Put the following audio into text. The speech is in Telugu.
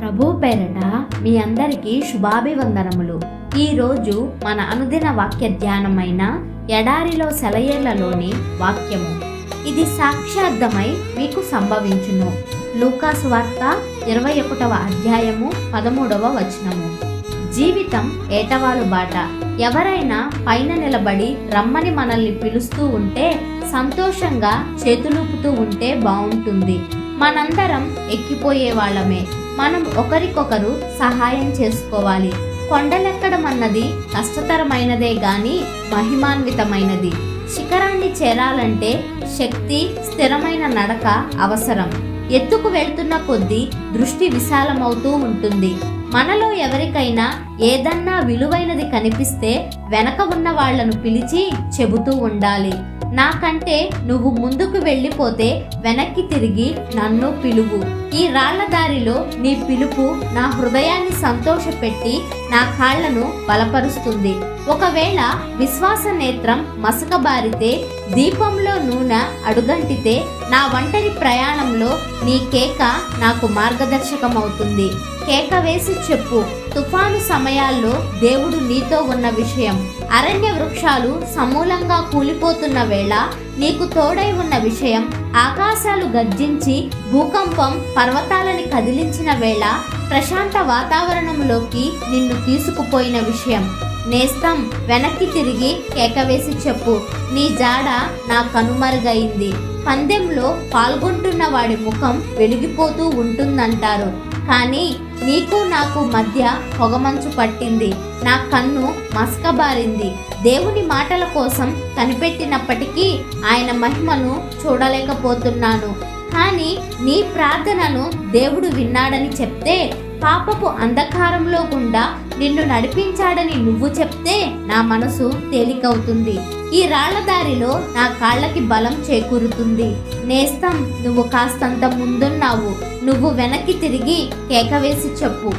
ప్రభు పేరట మీ అందరికీ శుభాభివందనములు. ఈరోజు మన అనుదిన వాక్య ధ్యానమైన ఎడారిలో సెలయేళ్లలోని వాక్యము. ఇది సాక్షార్థమై మీకు సంభవించును. లూకాసు వార్త 21వ అధ్యాయము 13వ వచనము. జీవితం ఏటవాలు బాట. ఎవరైనా పైన నిలబడి రమ్మని మనల్ని పిలుస్తూ ఉంటే సంతోషంగా చేతులూపుతూ ఉంటే బాగుంటుంది. మనందరం ఎక్కిపోయే వాళ్ళమే. మనం ఒకరికొకరు సహాయం చేసుకోవాలి. కొండలెక్కడం అన్నది కష్టతరమైనదే గాని మహిమాన్వితమైనది. శిఖరాన్ని చేరాలంటే శక్తి, స్థిరమైన నడక అవసరం. ఎత్తుకు వెళ్తున్న కొద్దీ దృష్టి విశాలమవుతూ ఉంటుంది. మనలో ఎవరికైనా ఏదన్నా విలువైనది కనిపిస్తే వెనక ఉన్న వాళ్లను పిలిచి చెబుతూ ఉండాలి. నాకంటే నువ్వు ముందుకు వెళ్ళిపోతే వెనక్కి తిరిగి నన్ను పిలువు. ఈ రాళ్ల దారిలో నీ పిలుపు నా హృదయాన్ని సంతోషపెట్టి నా కాళ్లను బలపరుస్తుంది. ఒకవేళ విశ్వాస నేత్రం మసకబారితే, దీపంలో నూనె అడుగంటితే నా ఒంటరి ప్రయాణంలో నీ కేక నాకు మార్గదర్శకమవుతుంది. కేక వేసి చెప్పు. తుఫాను సమయాల్లో దేవుడు నీతో ఉన్న విషయం, అరణ్య వృక్షాలు సమూలంగా కూలిపోతున్న వేళ నీకు తోడై ఉన్న విషయం, ఆకాశాలు గర్జించి భూకంపం పర్వతాలని కదిలించిన వేళ ప్రశాంత వాతావరణంలోకి నిన్ను తీసుకుపోయిన విషయం. నేస్తం, వెనక్కి తిరిగి కేకవేసి చెప్పు. నీ జాడ నా కనుమరుగైంది. పందెంలో పాల్గొంటున్న వాడి ముఖం వెలిగిపోతూ ఉంటుందంటారు, కానీ నీకు నాకు మధ్య పొగమంచు పట్టింది. నా కన్ను మసకబారింది. దేవుని మాటల కోసం కనిపెట్టినప్పటికీ ఆయన మహిమను చూడలేకపోతున్నాను. కానీ నీ ప్రార్థనను దేవుడు విన్నాడని చెప్తే, పాపపు అంధకారంలో గుండా నిన్ను నడిపించాడని నువ్వు చెప్తే నా మనసు తేలికవుతుంది. ఈ రాళ్ల దారిలో నా కాళ్ళకి బలం చేకూరుతుంది. నేస్తం, నువ్వు కాస్తంత ముందున్నావు. నువ్వు వెనక్కి తిరిగి కేకవేసి చెప్పు.